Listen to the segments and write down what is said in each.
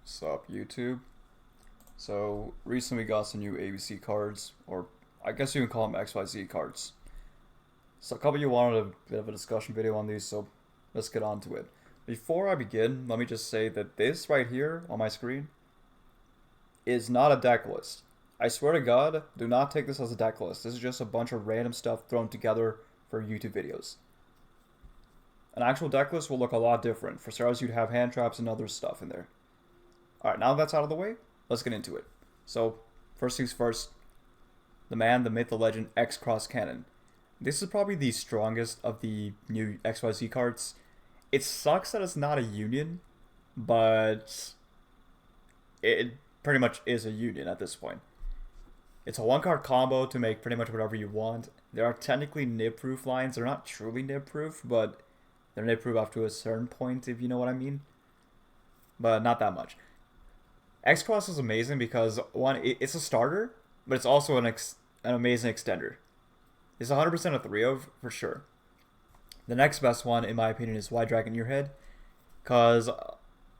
Sup, YouTube? So, recently we got some new ABC cards, or I guess you can call them XYZ cards. So, a couple of you wanted a bit of a discussion video on these, so let's get on to it. Before I begin, let me just say that this right here on my screen is not a deck list. I swear to God, do not take this as a deck list. This is just a bunch of random stuff thrown together for YouTube videos. An actual deck list will look a lot different. For starters, you'd have hand traps and other stuff in there. Alright, now that's out of the way, let's get into it. So, first things first, the man, the myth, the legend, X Cross Cannon. This is probably the strongest of the new XYZ cards. It sucks that it's not a union, but it pretty much is a union at this point. It's a one card combo to make pretty much whatever you want. There are technically nib-proof lines. They're not truly nib-proof, but they're nib-proof up to a certain point, if you know what I mean. But not that much. X-Cross is amazing because, one, it's a starter, but it's also an amazing extender. It's 100% a 3-of, for sure. The next best one, in my opinion, is Y Dragon Your Head. Because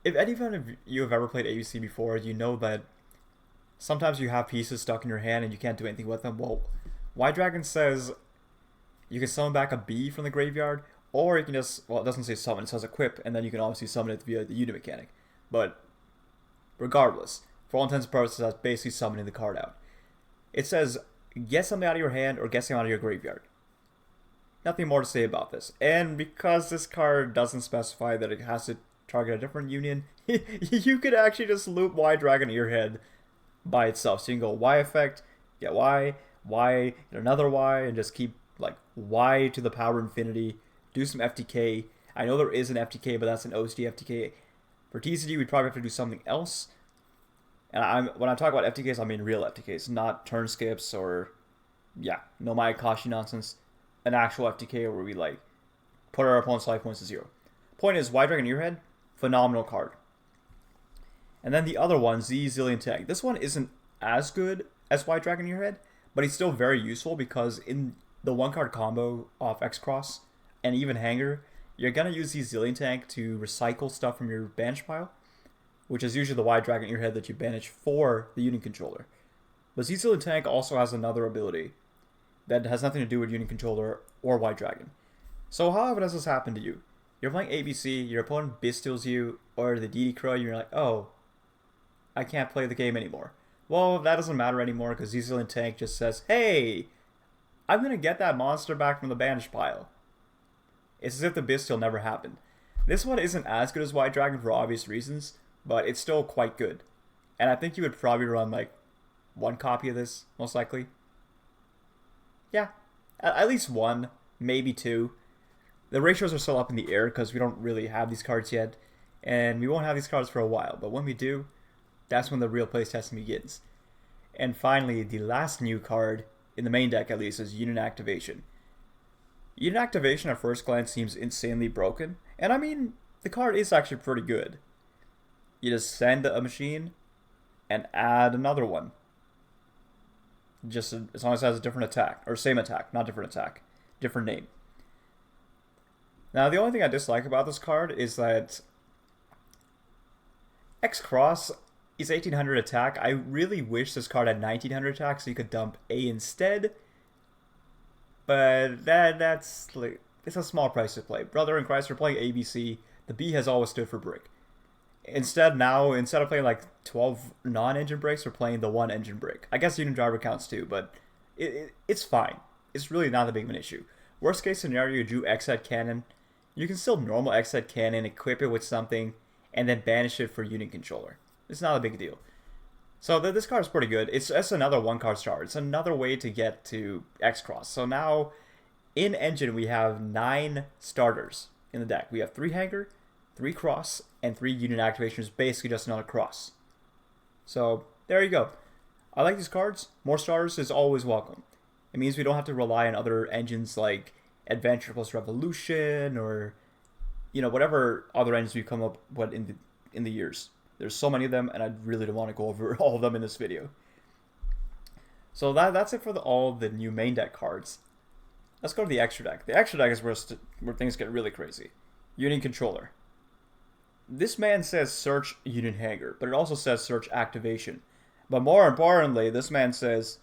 if any of you have ever played ABC before, you know that sometimes you have pieces stuck in your hand and you can't do anything with them. Well, Y Dragon says you can summon back a bee from the graveyard, or you can just, well, it doesn't say summon, it says equip, and then you can obviously summon it via the unit mechanic. But regardless, for all intents and purposes, that's basically summoning the card out. It says, get something out of your hand or get something out of your graveyard. Nothing more to say about this. And because this card doesn't specify that it has to target a different union, you could actually just loop Y Dragon at your head by itself. So you can go Y effect, get Y, Y, get another Y, and just keep like Y to the power infinity. Do some FTK. I know there is an FTK, but that's an OSD FTK. For TCG, we'd probably have to do something else. And when I talk about FTKs, I mean real FTKs, not turn skips or, yeah, no Mayakashi nonsense. An actual FTK where we, like, put our opponent's life points to 0. Point is, Y Dragon Earhead, phenomenal card. And then the other one, Z Zillion Tag. This one isn't as good as Y Dragon Earhead, but it's still very useful because in the one-card combo off X-Cross and even Hanger, you're going to use Z Zillion Tank to recycle stuff from your banish pile, which is usually the Y Dragon Earhead that you banish for the Union Controller. But Z Zillion Tank also has another ability that has nothing to do with Union Controller or Y Dragon. So how does this happen to you? You're playing ABC, your opponent Bisteals you, or the DD Crow, and you're like, oh, I can't play the game anymore. Well, that doesn't matter anymore because Z Zillion Tank just says, hey, I'm going to get that monster back from the banish pile. It's as if the Bisteal never happened. This one isn't as good as Y Dragon for obvious reasons, but it's still quite good. And I think you would probably run like one copy of this, most likely. Yeah, at least one, maybe two. The ratios are still up in the air because we don't really have these cards yet, and we won't have these cards for a while, but when we do, that's when the real playtesting begins. And finally, the last new card, in the main deck at least, is Unit Activation. Unit Activation at first glance seems insanely broken, and I mean, the card is actually pretty good. You just send a machine and add another one. Just as long as it has a different attack, or same attack, not different attack, different name. Now, the only thing I dislike about this card is that X-Cross is 1800 attack. I really wish this card had 1900 attack so you could dump A instead. But that's like, it's a small price to play. Brother in Christ, we're playing ABC. The B has always stood for brick. Instead of playing like 12 non-engine breaks, we're playing the one engine break. I guess Union Driver counts too, but it's fine. It's really not that big of an issue. Worst case scenario, you do X-Head Cannon. You can still normal X-Head Cannon, equip it with something, and then banish it for Union Controller. It's not a big deal. So this card is pretty good. It's just another one-card star. It's another way to get to X-Cross. So now, in Engine, we have 9 starters in the deck. We have 3 Hanger, 3 Cross, and 3 Unit Activations, basically just another Cross. So, there you go. I like these cards. More starters is always welcome. It means we don't have to rely on other engines like Adventure plus Revolution or, you know, whatever other engines we come up with in the years. There's so many of them, and I really don't want to go over all of them in this video. So that's it for all the new main deck cards. Let's go to the extra deck. The extra deck is where things get really crazy. Union Controller. this man says search unit hanger, but it also says search activation. But more importantly, this man says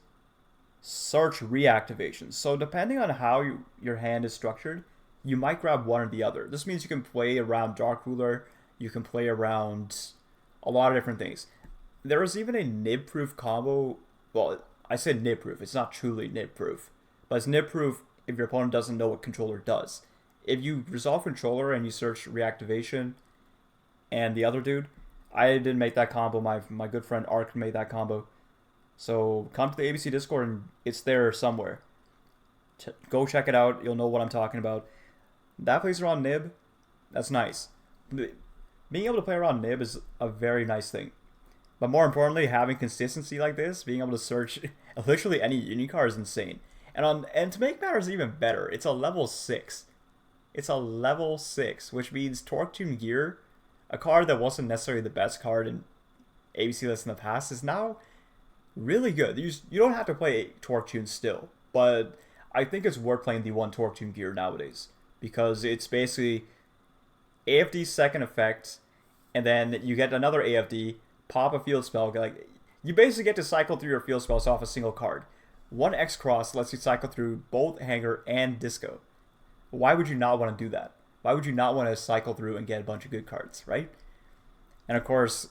search reactivation. So depending on how your hand is structured, you might grab one or the other. This means you can play around Dark Ruler, you can play around a lot of different things. There is even a nib-proof combo. Well, I said nib-proof. It's not truly nib-proof. But it's nib-proof if your opponent doesn't know what controller does. If you resolve controller and you search reactivation and the other dude, I didn't make that combo. My good friend Ark made that combo. So come to the ABC Discord and it's there somewhere. Go check it out. You'll know what I'm talking about. That plays around nib. That's nice. Being able to play around nib is a very nice thing. But more importantly, having consistency like this, being able to search literally any unicar is insane. And to make matters even better, it's a level 6. It's a level 6, which means Torque Tune Gear, a card that wasn't necessarily the best card in ABC lists in the past, is now really good. You don't have to play Torque Tune still, but I think it's worth playing the one Torque Tune Gear nowadays because it's basically AFD second effect, and then you get another AFD, pop a field spell. Like you basically get to cycle through your field spells off a single card. One X Cross lets you cycle through both Hanger and Disco. Why would you not want to do that? Why would you not want to cycle through and get a bunch of good cards, right? And of course,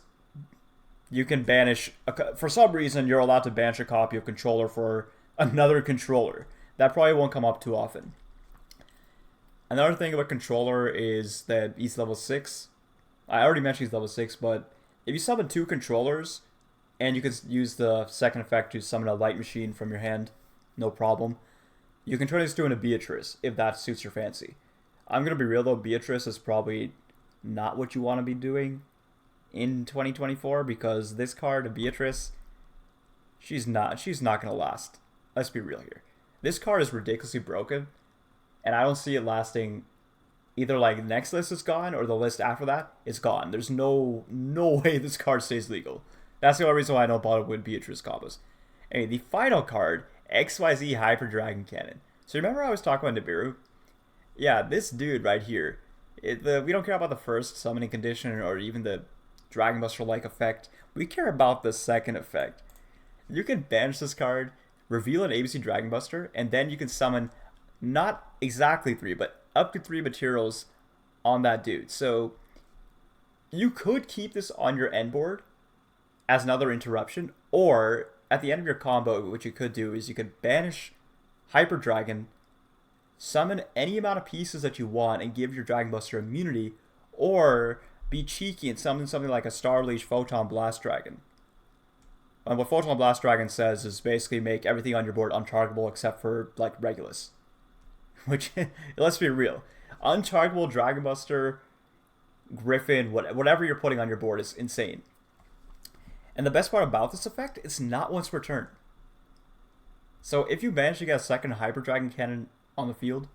you can banish, for some reason, you're allowed to banish a copy of controller for another controller. That probably won't come up too often. Another thing about controller is that he's level 6. I already mentioned he's level 6, but if you summon 2 controllers, and you can use the second effect to summon a light machine from your hand, no problem. You can turn this into a Beatrice, if that suits your fancy. I'm going to be real though, Beatrice is probably not what you want to be doing in 2024, because this card, Beatrice, she's not going to last. Let's be real here. This card is ridiculously broken, and I don't see it lasting. Either like the next list is gone, or the list after that is gone. There's no way this card stays legal. That's the only reason why I don't bother with Beatrice combos. Anyway, the final card, XYZ Hyper Dragon Cannon. So remember I was talking about Nibiru? Yeah, this dude right here. We don't care about the first summoning condition or even the Dragon Buster-like effect. We care about the second effect. You can banish this card, reveal an ABC Dragon Buster, and then you can summon not exactly 3, but up to 3 materials on that dude. So you could keep this on your end board as another interruption, or at the end of your combo, what you could do is you could banish Hyper Dragon, summon any amount of pieces that you want, and give your Dragon Buster immunity, or be cheeky and summon something like a Star Leash Photon Blast Dragon. And what Photon Blast Dragon says is basically make everything on your board untargetable except for like Regulus. Which, let's be real, untargetable Dragon Buster, Griffin, whatever you're putting on your board is insane. And the best part about this effect, it's not once per turn. So if you manage to get a second Hyper Dragon Cannon on the field,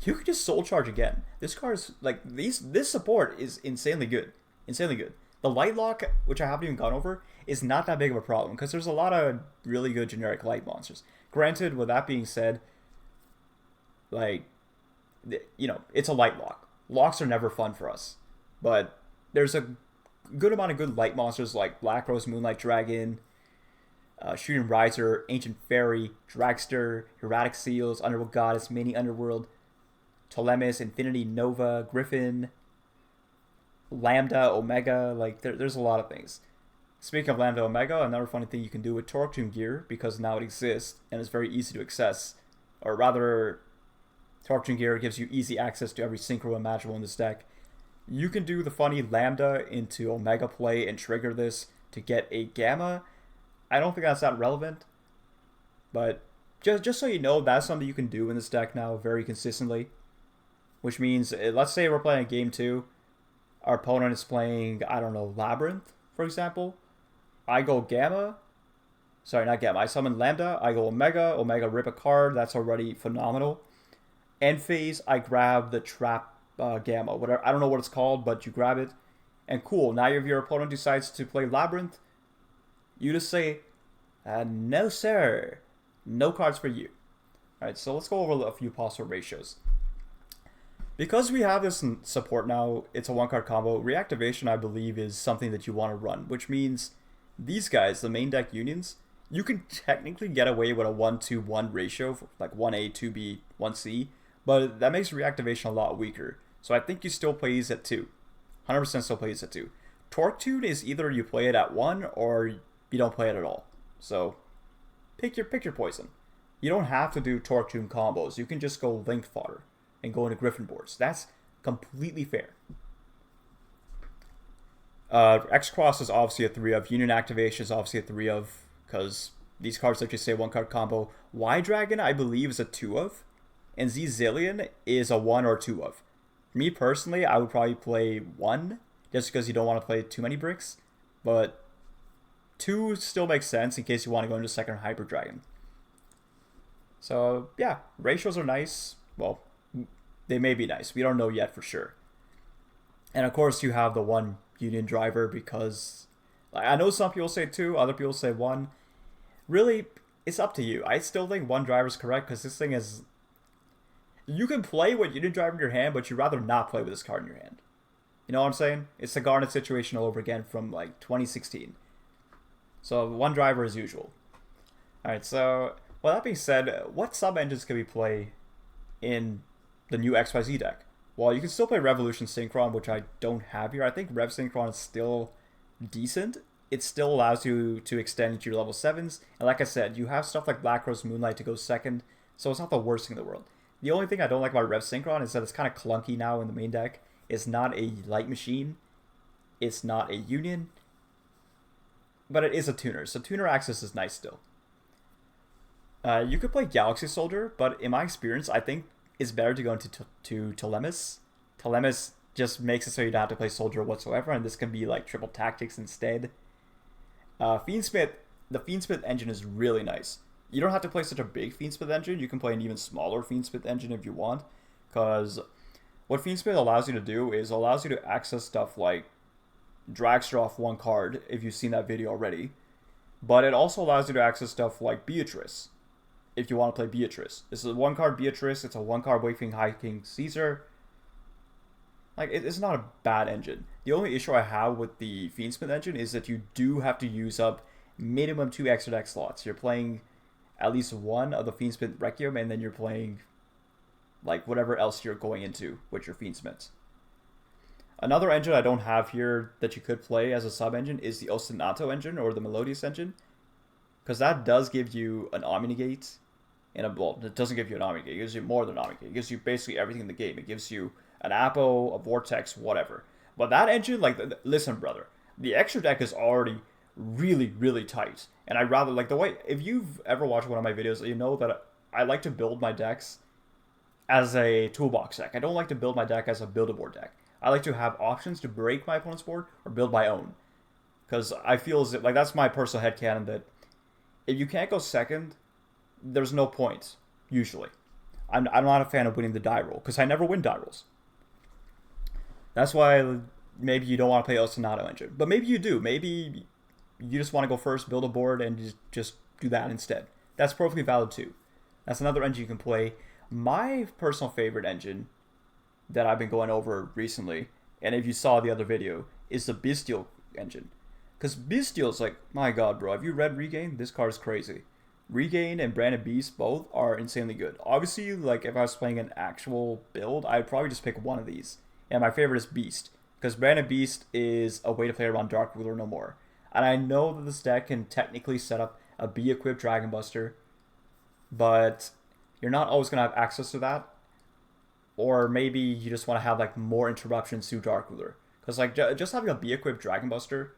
you could just Soul Charge again. This card is like this support is insanely good. Insanely good. The Light Lock, which I haven't even gone over, is not that big of a problem because there's a lot of really good generic light monsters. Granted, with that being said, like, you know, it's a light lock. Locks are never fun for us. But there's a good amount of good light monsters like Black Rose Moonlight Dragon, Shooting Riser, Ancient Fairy, Dragster, Erratic Seals, Underworld Goddess, Mini Underworld, Telemis, Infinity Nova, Griffin, Lambda, Omega. Like, there's a lot of things. Speaking of Lambda Omega, another funny thing you can do with Torque Tune Gear, because now it exists and it's very easy to access, or rather, Torque Tune Gear gives you easy access to every synchro imaginable in this deck. You can do the funny Lambda into Omega play and trigger this to get a Gamma. I don't think that's that relevant, but just so you know, that's something you can do in this deck now very consistently. Which means, let's say we're playing game 2, our opponent is playing, I don't know, Labyrinth, for example. I go Gamma. Sorry, not Gamma. I summon Lambda. I go Omega. Omega rip a card. That's already phenomenal. End phase, I grab the Trap Gamma. Whatever, I don't know what it's called, but you grab it. And cool, now if your opponent decides to play Labyrinth, you just say, no sir. No cards for you. Alright, so let's go over a few possible ratios. Because we have this in support now, it's a one card combo. Reactivation, I believe, is something that you want to run, which means these guys, the main deck unions, you can technically get away with a 1-to-1 ratio, like 1A, 2B, 1C, but that makes reactivation a lot weaker. So I think you still play these at 2. 100% still play these at 2. Torque Tune is either you play it at 1 or you don't play it at all. So pick your poison. You don't have to do Torque Tune combos. You can just go Link Fodder and go into Griffin boards. That's completely fair. X-Cross is obviously a 3 of. Union Activation is obviously a 3 of, because these cards let you say one card combo. Y-Dragon, I believe, is a 2 of. And Z-Zillion is a 1 or 2 of. Me personally, I would probably play 1, just because you don't want to play too many bricks. But 2 still makes sense in case you want to go into second Hyper Dragon. So, yeah, ratios are nice. Well, they may be nice. We don't know yet for sure. And of course, you have the 1 Union driver because I know some people say 2, other people say 1. Really, it's up to you. I still think 1 driver is correct because this thing is... You can play with Union driver in your hand, but you'd rather not play with this card in your hand. You know what I'm saying? It's the Garnet situation all over again from like 2016. So 1 driver as usual. Alright, so... Well, that being said, what sub-engines can we play in the new XYZ deck? Well, you can still play Revolution Synchron, which I don't have here. I think Rev Synchron is still decent. It still allows you to extend into your level 7s. And like I said, you have stuff like Black Rose Moonlight to go second, so it's not the worst thing in the world. The only thing I don't like about Rev Synchron is that it's kind of clunky now in the main deck. It's not a light machine. It's not a union. But it is a tuner, so tuner access is nice still. You could play Galaxy Soldier, but in my experience, I think it's better to go into Telemus. Telemus just makes it so you don't have to play Soldier whatsoever, and this can be like triple tactics instead. Fiendsmith, the Fiendsmith engine is really nice. You don't have to play such a big Fiendsmith engine. You can play an even smaller Fiendsmith engine if you want, because what Fiendsmith allows you to do is allows you to access stuff like Dragster off 1 card, if you've seen that video already, but it also allows you to access stuff like Beatrice, if you want to play Beatrice. This is a 1 card Beatrice, it's a 1 card Wakefiend High King Caesar. Like, it's not a bad engine. The only issue I have with the Fiendsmith engine is that you do have to use up minimum 2 extra deck slots. You're playing at least 1 of the Fiendsmith Requiem, and then you're playing like whatever else you're going into with your Fiendsmiths. Another engine I don't have here that you could play as a sub-engine is the Ostinato engine, or the Melodious engine, because that does give you an Omnigate. Well, it doesn't give you an Omnigate, it gives you more than an Omnigate. It gives you basically everything in the game. It gives you an Apo, a Vortex, whatever. But that engine, like, listen, brother, the extra deck is already really, really tight. And I'd rather, like, the way, if you've ever watched one of my videos, you know that I like to build my decks as a toolbox deck. I don't like to build my deck as a build-a-board deck. I like to have options to break my opponent's board or build my own. Because I feel as if, like, that's my personal headcanon, that if you can't go second, there's no point, usually. I'm not a fan of winning the die roll, because I never win die rolls. That's why maybe you don't want to play Ostinato engine. But maybe you do. Maybe you just want to go first, build a board, and just do that instead. That's perfectly valid too. That's another engine you can play. My personal favorite engine that I've been going over recently, and if you saw the other video, is the Bestial engine. Because Bestial's like, my god, bro, have you read Regain? This card is crazy. Regain and Branded Beast both are insanely good. Obviously, like, if I was playing an actual build, I'd probably just pick one of these. And my favorite is Beast, because Branded Beast is a way to play around Dark Ruler no more. And I know that this deck can technically set up a B-equipped Dragon Buster, but you're not always going to have access to that. Or maybe you just want to have, like, more interruptions to Dark Ruler. Because, like, just having a B-equipped Dragon Buster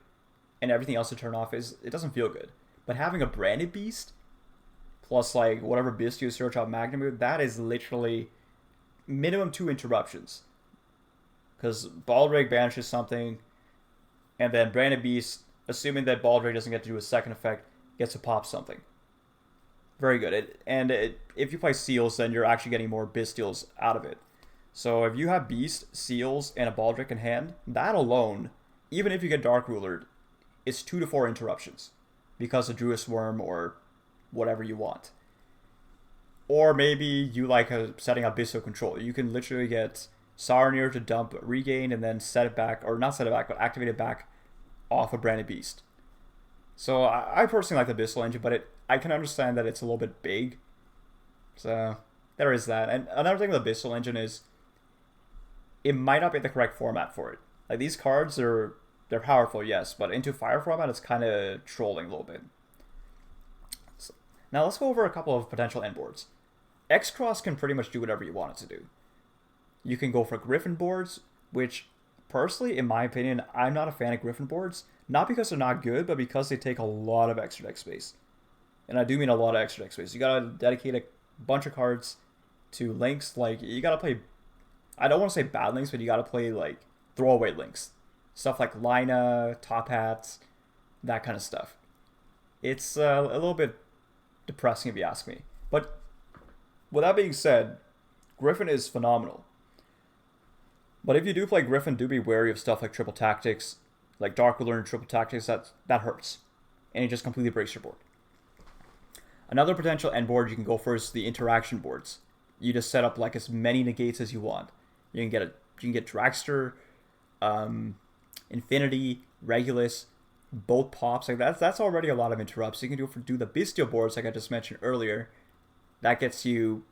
and everything else to turn off, it doesn't feel good. But having a Branded Beast plus, like, whatever Beast you search out Magnitude, that is literally minimum 2 interruptions. Because Baldrig banishes something, and then Branded Beast, assuming that Baldrig doesn't get to do a second effect, gets to pop something. Very good. If you play Seals, then you're actually getting more Bestials out of it. So if you have Beast, Seals, and a Baldric in hand, that alone, even if you get Dark Rulered, it's 2 to 4 interruptions. Because of Druid Worm or whatever you want. Or maybe you like setting up Bestial Control. You can literally get Saronir to dump regain and then set it back, or not set it back, but activate it back off a branded beast. So I personally like the Abyssal engine, but I can understand that it's a little bit big. So there is that. And another thing with the Abyssal engine is it might not be the correct format for it. Like these cards they're powerful, yes, but into fire format it's kind of trolling a little bit. So, now let's go over a couple of potential end boards. X-Cross can pretty much do whatever you want it to do. You can go for Griffin boards, which personally, in my opinion, I'm not a fan of Griffin boards. Not because they're not good, but because they take a lot of extra deck space. And I do mean a lot of extra deck space. You gotta dedicate a bunch of cards to links. Like, you gotta play, I don't want to say bad links, but you gotta play, like, throwaway links. Stuff like Lina, Top Hats, that kind of stuff. It's a little bit depressing if you ask me. But with that being said, Griffin is phenomenal. But if you do play Griffin, do be wary of stuff like Triple Tactics, like Dark Ruler and Triple Tactics. That hurts. And it just completely breaks your board. Another potential end board you can go for is the interaction boards. You just set up like as many negates as you want. You can get Dragster, Infinity, Regulus, both pops. Like that's already a lot of interrupts. You can do the Bestial boards like I just mentioned earlier. That gets you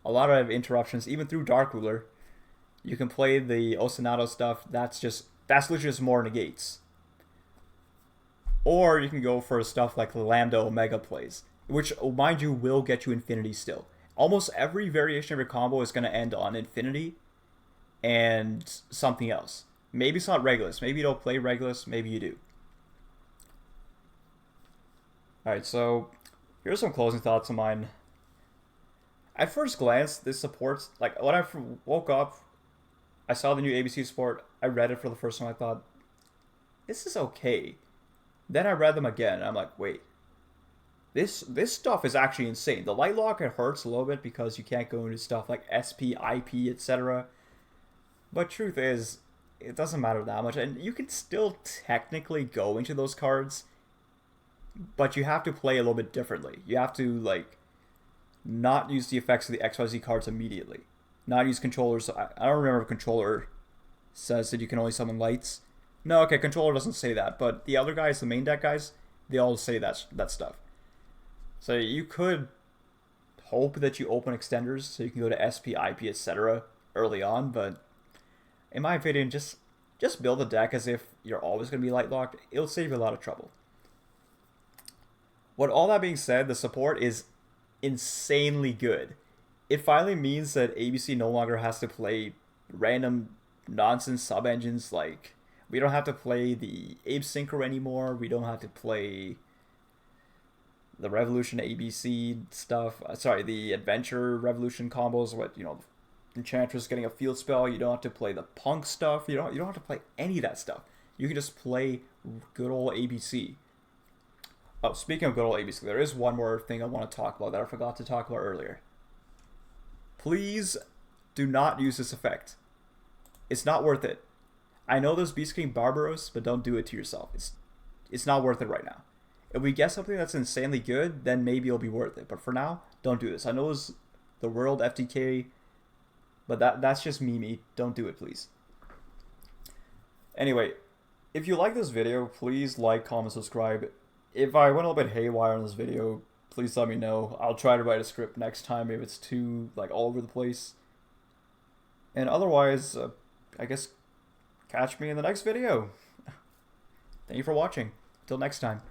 a lot of interruptions, even through Dark Ruler. You can play the Osinato stuff. That's literally just more negates. Or you can go for stuff like the Lambda Omega plays, which, mind you, will get you Infinity still. Almost every variation of your combo is going to end on Infinity and something else. Maybe it's not Regulus. Maybe you don't play Regulus. Maybe you do. Alright, so here's some closing thoughts of mine. At first glance, this supports, like, when I woke up, I saw the new ABC support, I read it for the first time, I thought, this is okay. Then I read them again, and I'm like, wait. This stuff is actually insane. The light lock, it hurts a little bit because you can't go into stuff like SP, IP, etc. But truth is, it doesn't matter that much, and you can still technically go into those cards, but you have to play a little bit differently. You have to, like, not use the effects of the XYZ cards immediately. Not use controllers. I don't remember if controller says that you can only summon lights. No, okay, controller doesn't say that, but the other guys, the main deck guys, they all say that stuff. So you could hope that you open extenders so you can go to SP, IP, etc. early on, but in my opinion, just build a deck as if you're always going to be light locked. It'll save you a lot of trouble. With all that being said, the support is insanely good. It finally means that ABC no longer has to play random nonsense sub-engines. Like, we don't have to play the Abe Synchro anymore. We don't have to play the Revolution ABC stuff. The Adventure Revolution combos. Enchantress getting a field spell. You don't have to play the Punk stuff. You don't have to play any of that stuff. You can just play good old ABC. Oh, speaking of good old ABC, there is one more thing I want to talk about that I forgot to talk about earlier. Please do not use this effect. It's not worth it. I know there's Beast King Barbaros, but don't do it to yourself. It's not worth it right now. If we get something that's insanely good, then maybe it'll be worth it. But for now, don't do this. I know it's the World FTK, but that's just me. Don't do it, please. Anyway, if you like this video, please like, comment, subscribe. If I went a little bit haywire on this video, please let me know. I'll try to write a script next time if it's too, all over the place. And otherwise, I guess catch me in the next video. Thank you for watching. Until next time.